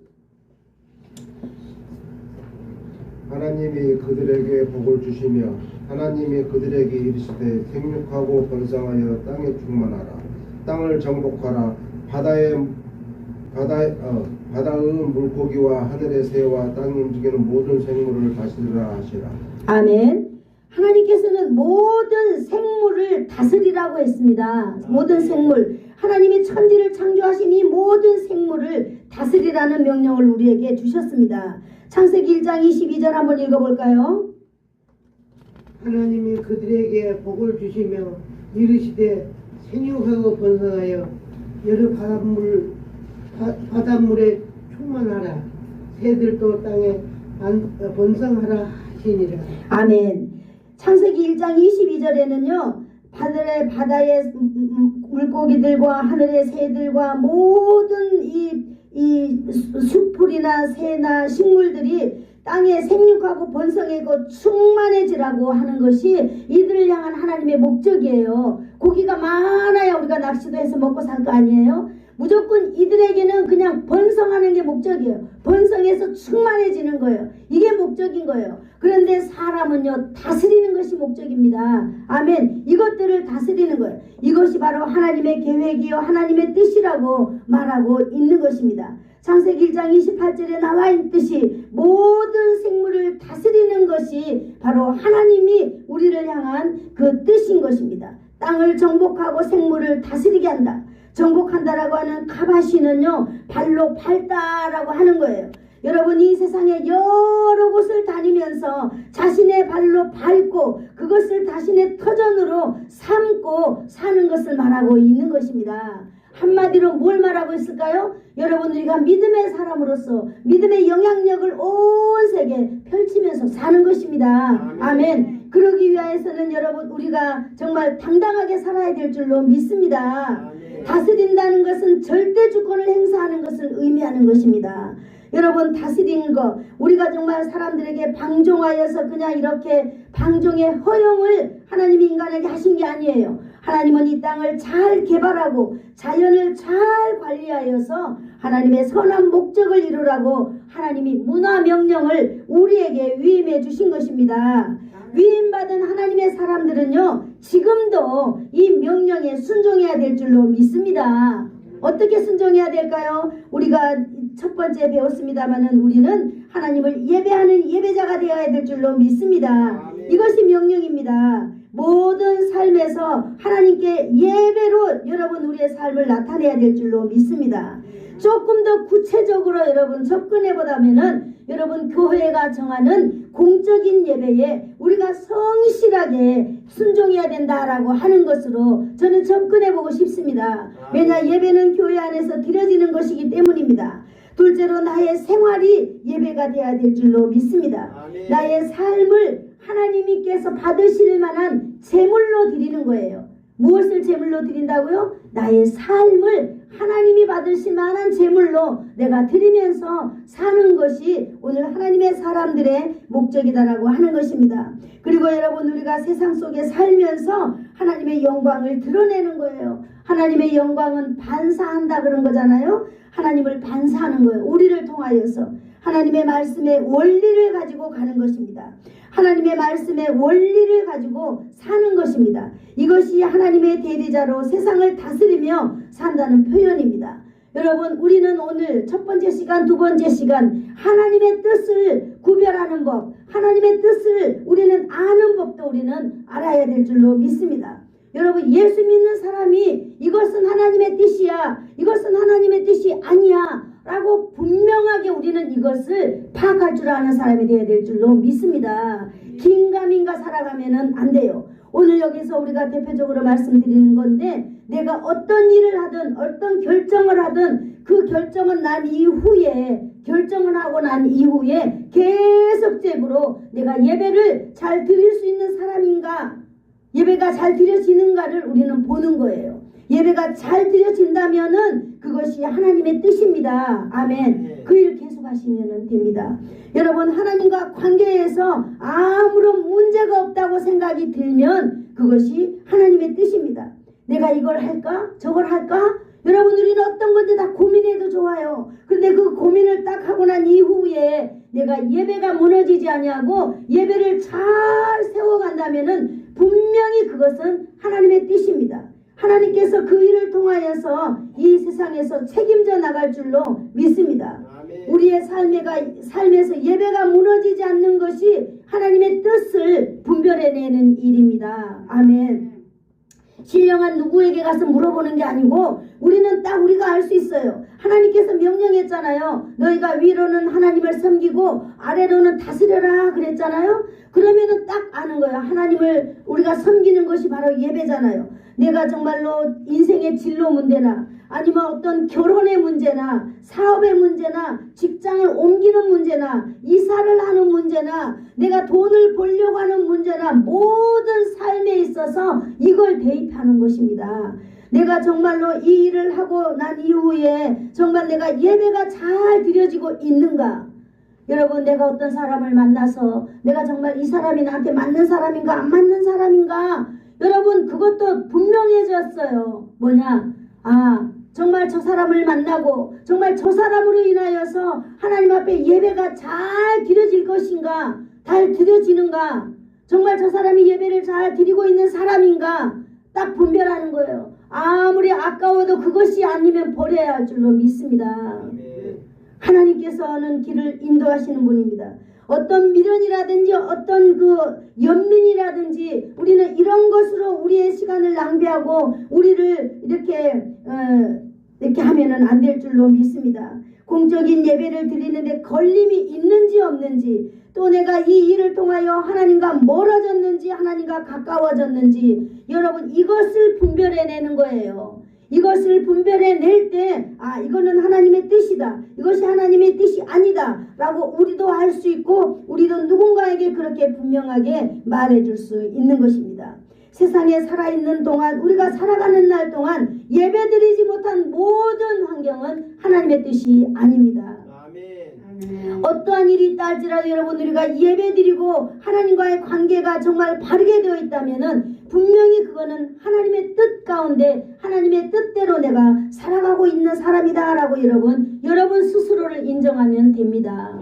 하나님이 그들에게 복을 주시며 하나님이 그들에게 이르시되 생육하고 번성하여 땅에 충만하라. 땅을 정복하라. 바다의 물고기와 하늘의 새와 땅에 움직이는 모든 생물을 다스리라 하시라. 아멘. 하나님께서는 모든 생물을 다스리라고 했습니다. 모든 생물. 하나님이 천지를 창조하신 이 모든 생물을 다스리라는 명령을 우리에게 주셨습니다. 창세기 1장 22절 한번 읽어볼까요? 하나님이 그들에게 복을 주시며 이르시되 생육하고 번성하여 여러 바닷물에 충만하라. 새들도 땅에 번성하라 하시니라. 아멘. 창세기 1장 22절에는요. 바다의 물고기들과 하늘의 새들과 모든 이 수풀이나 새나 식물들이 땅에 생육하고 번성하고 충만해지라고 하는 것이 이들을 향한 하나님의 목적이에요. 고기가 많아야 우리가 낚시도 해서 먹고 살 거 아니에요? 무조건 이들에게는 그냥 번성하는 게 목적이에요. 번성해서 충만해지는 거예요. 이게 목적인 거예요. 그런데 사람은요 다스리는 것이 목적입니다. 아멘. 이것들을 다스리는 거예요. 이것이 바로 하나님의 계획이요 하나님의 뜻이라고 말하고 있는 것입니다. 창세기 1장 28절에 나와 있듯이 모든 생물을 다스리는 것이 바로 하나님이 우리를 향한 그 뜻인 것입니다. 땅을 정복하고 생물을 다스리게 한다. 정복한다라고 하는 카바시는요, 발로 밟다라고 하는 거예요. 여러분, 이 세상에 여러 곳을 다니면서 자신의 발로 밟고 그것을 자신의 터전으로 삼고 사는 것을 말하고 있는 것입니다. 한마디로 뭘 말하고 있을까요? 여러분, 우리가 믿음의 사람으로서 믿음의 영향력을 온 세계에 펼치면서 사는 것입니다. 아멘. 그러기 위해서는 여러분, 우리가 정말 당당하게 살아야 될 줄로 믿습니다. 다스린다는 것은 절대 주권을 행사하는 것을 의미하는 것입니다. 여러분, 다스리는 것, 우리가 정말 사람들에게 방종하여서 그냥 이렇게 방종의 허용을 하나님이 인간에게 하신 게 아니에요. 하나님은 이 땅을 잘 개발하고 자연을 잘 관리하여서 하나님의 선한 목적을 이루라고 하나님이 문화 명령을 우리에게 위임해 주신 것입니다. 위임받은 하나님의 사람들은요, 지금도 이 명령에 순종해야 될 줄로 믿습니다. 어떻게 순종해야 될까요? 우리가 첫 번째 배웠습니다마는 우리는 하나님을 예배하는 예배자가 되어야 될 줄로 믿습니다. 이것이 명령입니다. 모든 삶에서 하나님께 예배로 여러분 우리의 삶을 나타내야 될 줄로 믿습니다. 조금 더 구체적으로 여러분 접근해 보다면은 여러분 교회가 정하는 공적인 예배에 우리가 성실하게 순종해야 된다라고 하는 것으로 저는 접근해 보고 싶습니다. 왜냐, 예배는 교회 안에서 드려지는 것이기 때문입니다. 둘째로 나의 생활이 예배가 되어야 될 줄로 믿습니다. 나의 삶을 하나님께서 받으실 만한 제물로 드리는 거예요. 무엇을 제물로 드린다고요? 나의 삶을 하나님이 받으실 만한 제물로 내가 드리면서 사는 것이 오늘 하나님의 사람들의 목적이다라고 하는 것입니다. 그리고 여러분, 우리가 세상 속에 살면서 하나님의 영광을 드러내는 거예요. 하나님의 영광은 반사한다 그런 거잖아요. 하나님을 반사하는 거예요. 우리를 통하여서 하나님의 말씀의 원리를 가지고 가는 것입니다. 하나님의 말씀의 원리를 가지고 사는 것입니다. 이것이 하나님의 대리자로 세상을 다스리며 산다는 표현입니다. 여러분, 우리는 오늘 첫 번째 시간, 두 번째 시간 하나님의 뜻을 구별하는 법, 하나님의 뜻을 우리는 아는 법도 우리는 알아야 될 줄로 믿습니다. 여러분, 예수 믿는 사람이 이것은 하나님의 뜻이야, 이것은 하나님의 뜻이 아니야 라고 분명하게 우리는 이것을 파악할 줄 아는 사람이 되어야 될 줄로 믿습니다. 긴가민가 살아가면은 안 돼요. 오늘 여기서 우리가 대표적으로 말씀드리는 건데, 내가 어떤 일을 하든 어떤 결정을 하든 그 결정은 결정을 하고 난 이후에 계속적으로 내가 예배를 잘 드릴 수 있는 사람인가, 예배가 잘 드려지는가를 우리는 보는 거예요. 예배가 잘 드려진다면은 그것이 하나님의 뜻입니다. 아멘. 그 일 계속 하시면 됩니다. 여러분, 하나님과 관계에서 아무런 문제가 없다고 생각이 들면 그것이 하나님의 뜻입니다. 내가 이걸 할까? 저걸 할까? 여러분, 우리는 어떤 건데 다 고민해도 좋아요. 그런데 그 고민을 딱 하고 난 이후에 내가 예배가 무너지지 아니하고 예배를 잘 세워간다면은 분명히 그것은 하나님의 뜻입니다. 하나님께서 그 일을 통하여서 이 세상에서 책임져 나갈 줄로 믿습니다. 우리의 삶에서 예배가 무너지지 않는 것이 하나님의 뜻을 분별해내는 일입니다. 아멘. 신령한 누구에게 가서 물어보는 게 아니고 우리는 딱 우리가 알 수 있어요. 하나님께서 명령했잖아요. 너희가 위로는 하나님을 섬기고 아래로는 다스려라 그랬잖아요. 그러면은 딱 아는 거예요. 하나님을 우리가 섬기는 것이 바로 예배잖아요. 내가 정말로 인생의 진로 문제나 아니면 어떤 결혼의 문제나 사업의 문제나 직장을 옮기는 문제나 이사를 하는 문제나 내가 돈을 벌려고 하는 문제나 모든 삶에 있어서 이걸 대입하는 것입니다. 내가 정말로 이 일을 하고 난 이후에 정말 내가 예배가 잘 드려지고 있는가? 여러분, 내가 어떤 사람을 만나서 내가 정말 이 사람이 나한테 맞는 사람인가 안 맞는 사람인가? 여러분, 그것도 분명해졌어요. 뭐냐? 정말 저 사람을 만나고 정말 저 사람으로 인하여서 하나님 앞에 예배가 잘 드려질 것인가? 잘 드려지는가? 정말 저 사람이 예배를 잘 드리고 있는 사람인가? 딱 분별하는 거예요. 아무리 아까워도 그것이 아니면 버려야 할 줄로 믿습니다. 하나님께서는 길을 인도하시는 분입니다. 어떤 미련이라든지 어떤 그 연민이라든지 우리는 이런 것으로 우리의 시간을 낭비하고 우리를 이렇게 하면은 안 될 줄로 믿습니다. 공적인 예배를 드리는데 걸림이 있는지 없는지, 또 내가 이 일을 통하여 하나님과 멀어졌는지 하나님과 가까워졌는지, 여러분 이것을 분별해내는 거예요. 이것을 분별해낼 때 이거는 하나님의 뜻이다, 이것이 하나님의 뜻이 아니다 라고 우리도 할 수 있고, 우리도 누군가에게 그렇게 분명하게 말해줄 수 있는 것입니다. 세상에 살아있는 동안, 우리가 살아가는 날 동안 예배드리지 못한 모든 환경은 하나님의 뜻이 아닙니다. 어떠한 일이 있다 할지라도 여러분, 우리가 예배드리고 하나님과의 관계가 정말 바르게 되어 있다면은 분명히 그거는 하나님의 뜻 가운데 하나님의 뜻대로 내가 살아가고 있는 사람이다 라고 여러분 스스로를 인정하면 됩니다.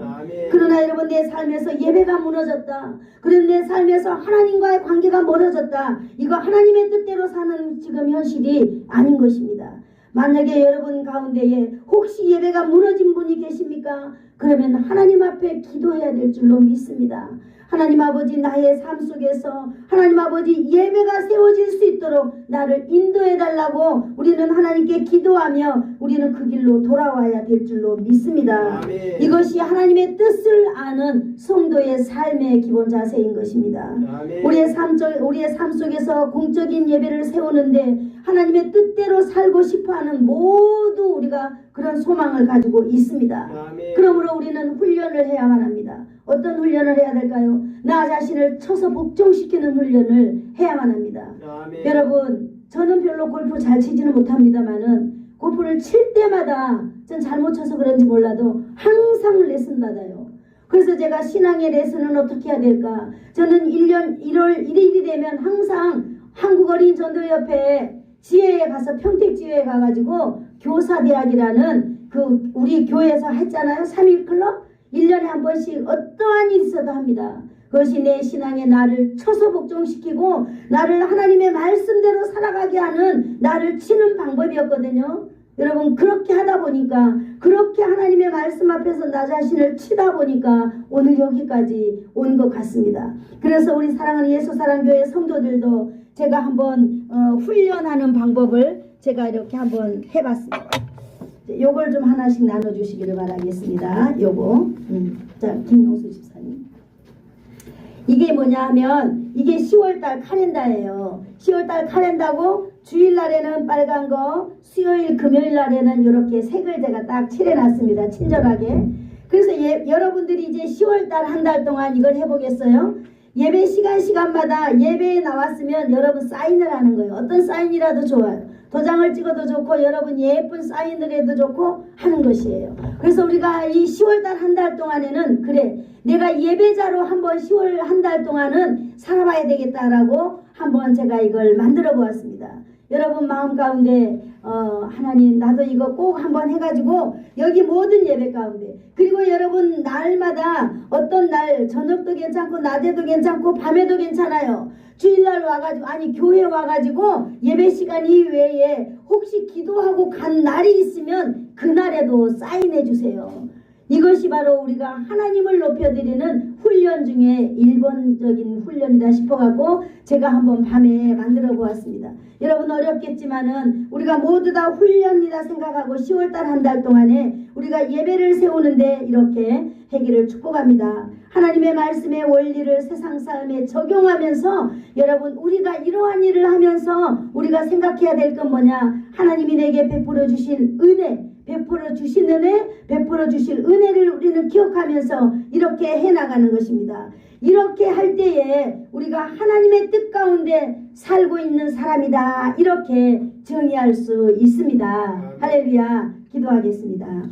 그러나 여러분, 내 삶에서 예배가 무너졌다, 그런 내 삶에서 하나님과의 관계가 멀어졌다, 이거 하나님의 뜻대로 사는 지금 현실이 아닌 것입니다. 만약에 여러분 가운데에 혹시 예배가 무너진 분이 계십니까? 그러면 하나님 앞에 기도해야 될 줄로 믿습니다. 하나님 아버지, 나의 삶 속에서 하나님 아버지 예배가 세워질 수 있도록 나를 인도해 달라고 우리는 하나님께 기도하며 우리는 그 길로 돌아와야 될 줄로 믿습니다. 아멘. 이것이 하나님의 뜻을 아는 성도의 삶의 기본 자세인 것입니다. 아멘. 우리의 삶 속에서 공적인 예배를 세우는데 하나님의 뜻대로 살고 싶어하는 모두 우리가 그런 소망을 가지고 있습니다. 아멘. 그러므로 우리는 훈련을 해야만 합니다. 어떤 훈련을 해야 될까요? 나 자신을 쳐서 복종시키는 훈련을 해야만 합니다. 아멘. 여러분, 저는 별로 골프 잘 치지는 못합니다만은 골프를 칠 때마다 전 잘못 쳐서 그런지 몰라도 항상 레슨 받아요. 그래서 제가 신앙의 레슨은 어떻게 해야 될까? 저는 1년 1월 1일이 되면 항상 한국어린전도협회 지회에 가서, 평택지회에 가가지고 교사대학이라는 그 우리 교회에서 했잖아요. 3일 클럽. 1년에 한 번씩 어떠한 일이 있어도 합니다. 그것이 내 신앙에 나를 쳐서 복종시키고 나를 하나님의 말씀대로 살아가게 하는, 나를 치는 방법이었거든요. 여러분, 그렇게 하다 보니까, 그렇게 하나님의 말씀 앞에서 나 자신을 치다 보니까 오늘 여기까지 온 것 같습니다. 그래서 우리 사랑하는 예수사랑교회 성도들도 제가 한번 훈련하는 방법을 제가 이렇게 한번 해봤습니다. 요걸 좀 하나씩 나눠주시기를 바라겠습니다. 요거 자, 김용수 집사님, 이게 뭐냐 하면 이게 10월달 카렌다예요. 10월달 카렌다고 주일날에는 빨간 거, 수요일 금요일 날에는 이렇게 색을 제가 딱 칠해놨습니다. 친절하게. 그래서 여러분들이 이제 10월달 한 달 동안 이걸 해보겠어요? 예배 시간마다 예배에 나왔으면 여러분 사인을 하는 거예요. 어떤 사인이라도 좋아요. 도장을 찍어도 좋고 여러분 예쁜 사인을 해도 좋고 하는 것이에요. 그래서 우리가 이 10월달 한 달 동안에는, 그래, 내가 예배자로 한번 10월 한 달 동안은 살아봐야 되겠다라고 한번 제가 이걸 만들어 보았습니다. 여러분 마음 가운데 하나님, 나도 이거 꼭 한번 해가지고 여기 모든 예배 가운데, 그리고 여러분 날마다 어떤 날 저녁도 괜찮고 낮에도 괜찮고 밤에도 괜찮아요. 주일날 와가지고, 아니 교회 와가지고 예배 시간 이외에 혹시 기도하고 간 날이 있으면 그날에도 사인해 주세요. 이것이 바로 우리가 하나님을 높여드리는 훈련 중에 1번적인 훈련이다 싶어갖고 제가 한번 밤에 만들어 보았습니다. 여러분 어렵겠지만은 우리가 모두 다 훈련이다 생각하고 10월달 한 달 동안에 우리가 예배를 세우는데 이렇게 하기를 축복합니다. 하나님의 말씀의 원리를 세상 삶에 적용하면서 여러분, 우리가 이러한 일을 하면서 우리가 생각해야 될 건 뭐냐? 하나님이 내게 베풀어 주신 은혜, 베풀어 주신 은혜, 베풀어 주실 은혜를 우리는 기억하면서 이렇게 해나가는 것입니다. 이렇게 할 때에 우리가 하나님의 뜻 가운데 살고 있는 사람이다, 이렇게 정의할 수 있습니다. 할렐루야. 기도하겠습니다.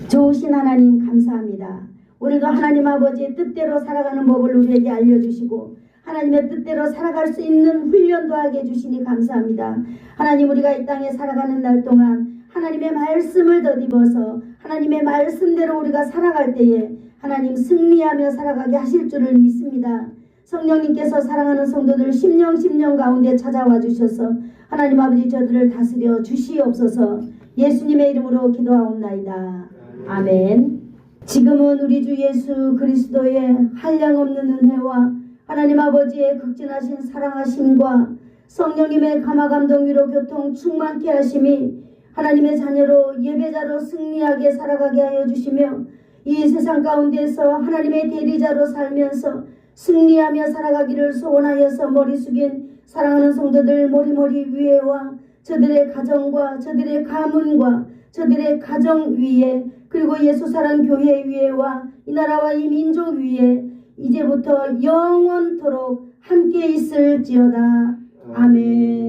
좋으신 하나님 감사합니다. 오늘도 하나님 아버지의 뜻대로 살아가는 법을 우리에게 알려주시고 하나님의 뜻대로 살아갈 수 있는 훈련도 하게 해주시니 감사합니다. 하나님, 우리가 이 땅에 살아가는 날 동안 하나님의 말씀을 덧입어서 하나님의 말씀대로 우리가 살아갈 때에 하나님 승리하며 살아가게 하실 줄을 믿습니다. 성령님께서 사랑하는 성도들 심령 가운데 찾아와 주셔서 하나님 아버지 저들을 다스려 주시옵소서. 예수님의 이름으로 기도하옵나이다. 아멘. 지금은 우리 주 예수 그리스도의 한량없는 은혜와 하나님 아버지의 극진하신 사랑하심과 성령님의 감화감동 위로 교통 충만케 하심이 하나님의 자녀로 예배자로 승리하게 살아가게 하여 주시며 이 세상 가운데서 하나님의 대리자로 살면서 승리하며 살아가기를 소원하여서 머리 숙인 사랑하는 성도들 머리머리 위에와 저들의 가정과 저들의 가문과 저들의 가정 위에 그리고 예수사랑 교회 위에와 이 나라와 이 민족 위에 이제부터 영원토록 함께 있을지어다. 아멘.